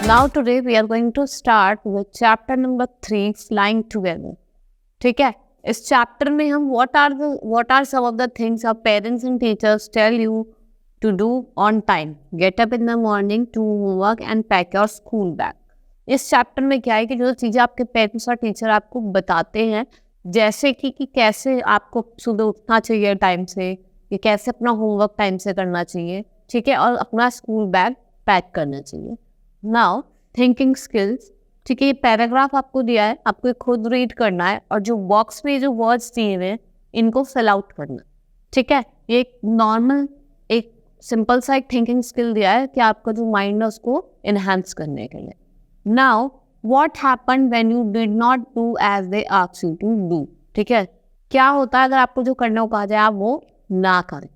Now today we are going to start with chapter number 3, flying together. ठीक है, इस chapter में हम what are some of the things our parents and teachers tell you to do on time. Get up in the morning, do homework and pack your school bag. इस chapter में क्या है कि जो चीज़ें आपके पेरेंट्स और टीचर आपको बताते हैं, जैसे कि कैसे आपको सुबह उठना चाहिए टाइम से, कि कैसे अपना होमवर्क टाइम से करना चाहिए, ठीक है, और अपना स्कूल बैग पैक करना चाहिए. नाउ थिंकिंग स्किल्स, ठीक है, ये पैराग्राफ आपको दिया है, आपको खुद रीड करना है और जो बॉक्स में जो वर्ड्स दिए हुए हैं इनको फिल आउट करना. ठीक है, ये एक नॉर्मल एक सिंपल सा एक थिंकिंग स्किल दिया है कि आपका जो माइंड है उसको इनहेंस करने के लिए. Now what happened when you did not do as they asked you to do. ठीक है, क्या होता है अगर आपको जो करने को कहा जाए आप वो ना करें.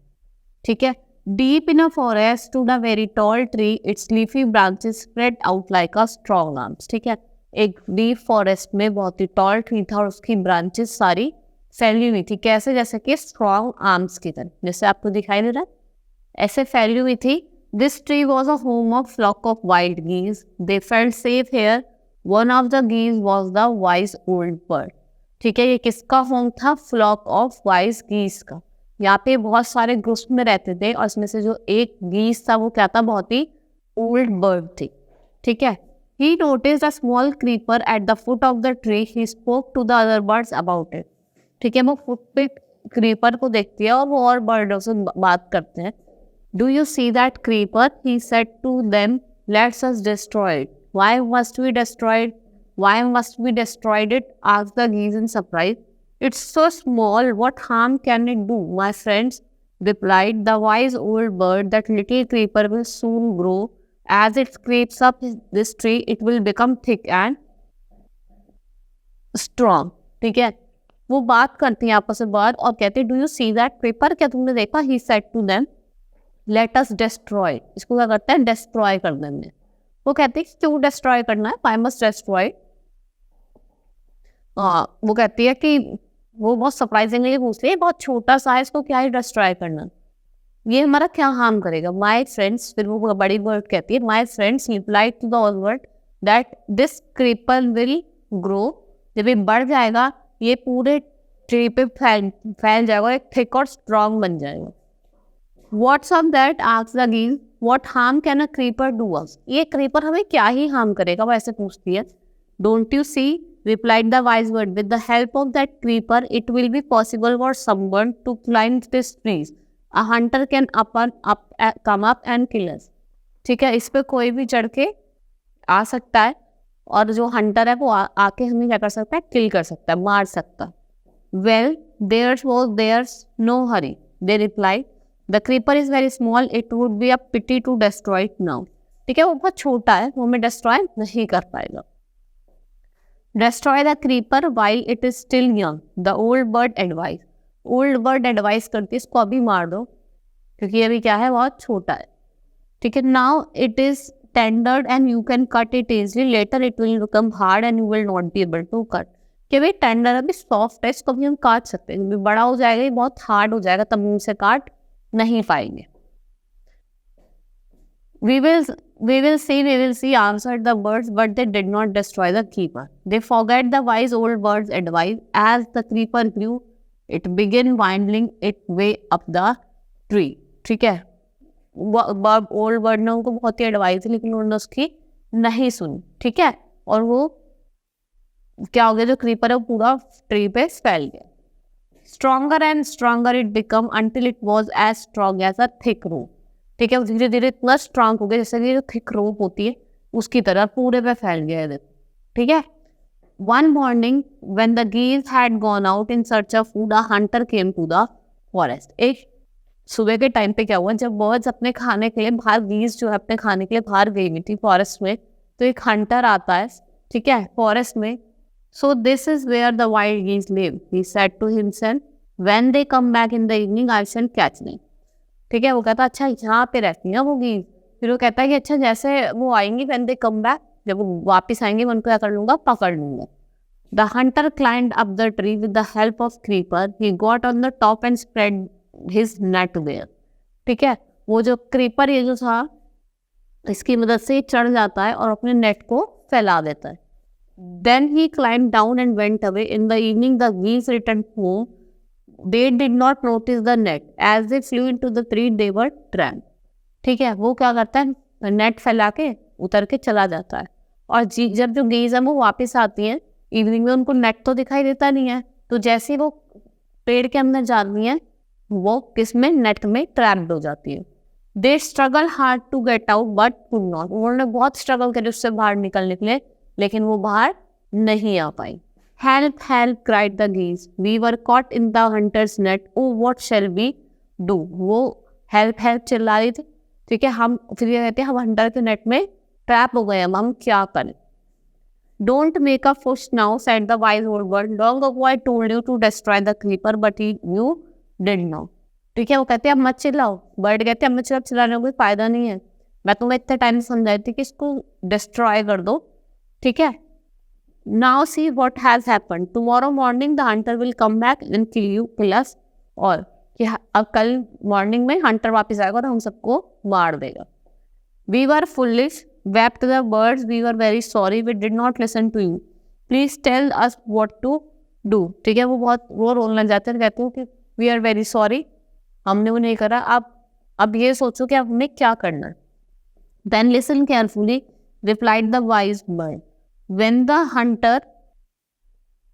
ठीक है, deep in a forest stood a very tall tree, its leafy branches spread out like a strong arms. ठीक है, एक डीप फॉरेस्ट में बहुत ही टॉल ट्री था और उसकी ब्रांचेस सारी फैली हुई थी. कैसे? जैसे कि स्ट्रॉन्ग आर्म्स की तरह, जैसे आपको दिखाई दे रहा है ऐसे फैली हुई थी. This tree was a home of flock of wild geese. They felt safe here. One of the geese was the wise old bird. ठीक है, ये किसका होम था? फ्लॉक ऑफ वाइज गीज का. यहाँ पे बहुत सारे ग्रुप्स में रहते थे और इसमें से जो एक गीस था वो क्या था? बहुत ही ओल्ड बर्ड थी. ठीक है, he noticed a small creeper at the foot of the tree. He spoke to the other birds about it. ठीक है, वो फुट पे क्रीपर को देखती है और वो और बर्डों से बात करते हैं. Do you see that creeper? He said to them, let's us destroy it. Why must we destroy it? Why must we destroyed it? Asked the geese in surprise. It's so small, what harm can it do? My friends, replied the wise old bird, that little creeper will soon grow. As it creeps up this tree, it will become thick and strong. ठीक है, वो बात करती हैं आपस में बात और कहते हैं, do you see that creeper? क्या तुमने देखा? He said to them, let us destroy. इसको क्या करते हैं? डिस्ट्रॉय कर देंगे. वो कहते हैं क्यों डिस्ट्रॉय करना है? Why must destroy? वो कहती है कि वो बहुत सरप्राइजिंगली पूछती है, बहुत छोटा सा है, इसको क्या ही डिस्ट्रॉय करना, ये हमारा क्या हार्म करेगा? माय फ्रेंड्स, फिर वो बड़ी बर्ड कहती है, my friends replied to the old bird that this creeper will grow. जब ये बढ़ जाएगा ये पूरे ट्री पे फैल जाएगा, एक थिक और स्ट्रॉन्ग बन जाएगा. What's of that? Asked the geese. What harm can a creeper do us? ये क्रीपर हमें क्या ही हार्म करेगा? वो ऐसे पूछती है. Don't you see, replied the wise bird, with the help of that creeper it will be possible for someone to climb these trees. A hunter can come up and kill us. ठीक है, इस पे कोई भी चढ़ के आ सकता है और जो हंटर है वो आके हमें क्या कर सकता है? किल कर सकता है, मार सकता है. Well, there's no hurry, they replied. The creeper is very small, it would be a pity to destroy it now. ठीक है, वो बहुत छोटा है, वो हमें डिस्ट्रॉय नहीं कर पाएगा. Destroy the creeper while it is still young, the old bird advised. Old bird advice करती है, इसको अभी मार दो क्योंकि अभी क्या है? बहुत छोटा है. ठीक है, now it is tendered and you can cut it easily. Later it will become hard and you will not be able to cut. कि भाई टेंडर अभी सॉफ्ट है, इसको भी हम काट सकते हैं, जब बड़ा हो जाएगा ये बहुत हार्ड हो जाएगा, तब हम इसे काट नहीं पाएंगे. We will see, answered the birds, but they did not destroy the creeper. They forgot the wise old bird's advice. As the creeper grew, it began winding its way up the tree. ठीक है, old bird ने उनको बहुत ही advice दी लेकिन उन्होंने उसकी नहीं सुनी. ठीक है, और वो क्या हो गया? जो क्रीपर है वो पूरा ट्री पे फैल गया. Stronger and stronger it became until it was as strong as a thick rope. ठीक है, वो धीरे धीरे इतना स्ट्रांग हो गया जैसे कि जो थिक रोप होती है उसकी तरह पूरे पे फैल गया है. ठीक है, one morning when the geese had gone out in search of food, a hunter came to the forest. एक सुबह के टाइम पे क्या हुआ, जब बर्ड्स अपने खाने के लिए बाहर, गीज जो है अपने खाने के लिए बाहर गई हुई थी फॉरेस्ट में, तो एक हंटर आता है. ठीक है, फॉरेस्ट में. So this is where the wild geese live. He said to himself, when they come back in the evening I shall catch them. ठीक है, वो कहता अच्छा यहाँ पे रहती है वो गीज. फिर वो कहता है कि अच्छा जैसे वो आएंगी, व्हेन दे कम बैक, जब वो वापस आएंगे मैं उनको क्या कर लूँगा? पकड़ लूँगा. The hunter climbed up the tree with the help of creeper. He got on the top and spread his net there. ठीक है, वो जो क्रीपर ये जो था इसकी मदद से चढ़ जाता है और अपने नेट को फैला देता है. Then he climbed down and went away. In the evening, the geese returned home. They did not notice the net. As they flew into the tree, they were trapped. ठीक है, वो क्या करता है, नेट फैला के उतर के चला जाता है. और जब जो गेज है वो वापस आती हैं इवनिंग में, उनको नेट तो दिखाई देता नहीं है, तो जैसे वो पेड़ के अंदर जाती हैं वो किसमें, नेट में ट्रैप्ड हो जाती है. They struggle hard to get out but could not. उन्होंने बहुत स्ट्रगल करे उससे बाहर निकलने के लिए, लेकिन वो बाहर नहीं आ पाई. Help help cried the geese, we were caught in the hunter's net, oh what shall we do. वो हेल्प हेल्प चिल्ला रही थी. ठीक है, हम फिर ये कहते हैं हम हंटर के नेट में ट्रैप हो गए, हम क्या करें. Don't make a fuss now said the wise old bird, long ago I told you to destroy the creeper but you did not. ठीक है, वो कहते हैं अब मत चिल्लाओ. बर्ड कहते हैं अब मत चिल्लाने का कोई फायदा नहीं है, मैं तुम्हें इतने टाइम से समझाई थी कि इसको डिस्ट्रॉय कर दो. ठीक है, now see what has happened, tomorrow morning the Hunter will come back and kill us all. कि अब कल मॉर्निंग में हंटर वापस आएगा और हम सबको मार देगा. We were foolish, wept the birds, we were very sorry, we did not listen to you, please tell us what to do. ठीक है, वो रोने जाते हैं, कहते हो कि we are very sorry, हमने वो नहीं करा, अब ये सोचो कि अब हमें क्या करना है. Then listen carefully, replied the wise bird, when the hunter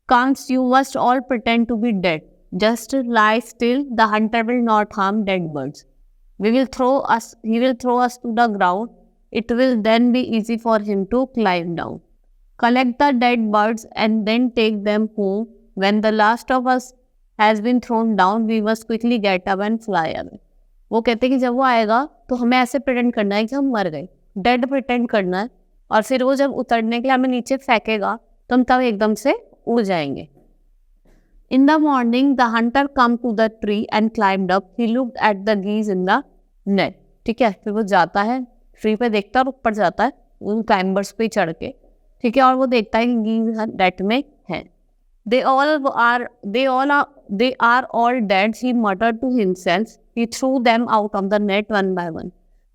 comes you must all pretend to be dead, just lie still, the hunter will not harm dead birds. He will throw us to the ground, it will then be easy for him to climb down. Collect the dead birds and then take them home. When the last of us has been thrown down, we must quickly get up and fly away. वो कहते हैं कि जब वो आएगा तो हमें ऐसे प्रिटेंड करना है कि हम मर गए, डेड प्रिटेंड करना है, और फिर वो जब उतरने के लिए हमें नीचे फेंकेगा तो हम तब एकदम से उड़ जाएंगे. In the morning, the hunter come to the tree and climbed up. He looked at the geese in the net. ठीक है, फिर वो जाता है ट्री पे, देखता है और ऊपर जाता है उन क्लाइंबर्स पे चढ़ के. ठीक है, और वो देखता है कि गीज नेट में हैं. They are all dead, he muttered to himself. He threw them out of the net one by one.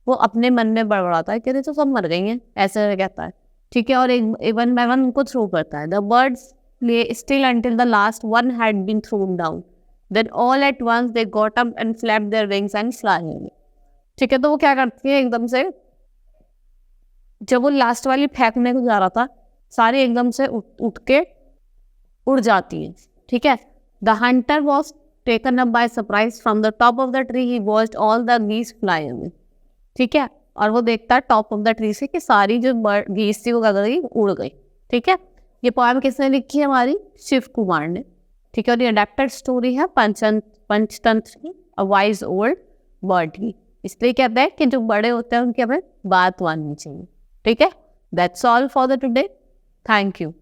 वो अपने मन में बड़बड़ाता है कि अरे तो सब मर गई हैं, ऐसे कहता है. ठीक है, और एक वन बाय वन उनको थ्रो करता है. The birds lay still until the last one had been thrown down. Then all at once they got up and flapped their wings and flew away. ठीक है, तो वो क्या करती है, एकदम से जब वो लास्ट वाली फेंकने को जा रहा था, सारे एकदम से उठ के उड़ जाती है. ठीक है, the hunter was taken up by surprise, from the top of the tree he watched all the geese fly away. ठीक है, और वो देखता है टॉप ऑफ द ट्री से कि सारी जो गीज थी वो क्या गई, उड़ गई. ठीक है, ये पोएम किसने लिखी है, हमारी शिव कुमार ने. ठीक है, और ये अडेप्टेड स्टोरी है पंचतंत्र की, अ वाइज ओल्ड बर्ड की. इसलिए कहते हैं कि जो बड़े होते हैं उनकी हमें बात माननी चाहिए. ठीक है, that's all for the today. Thank you.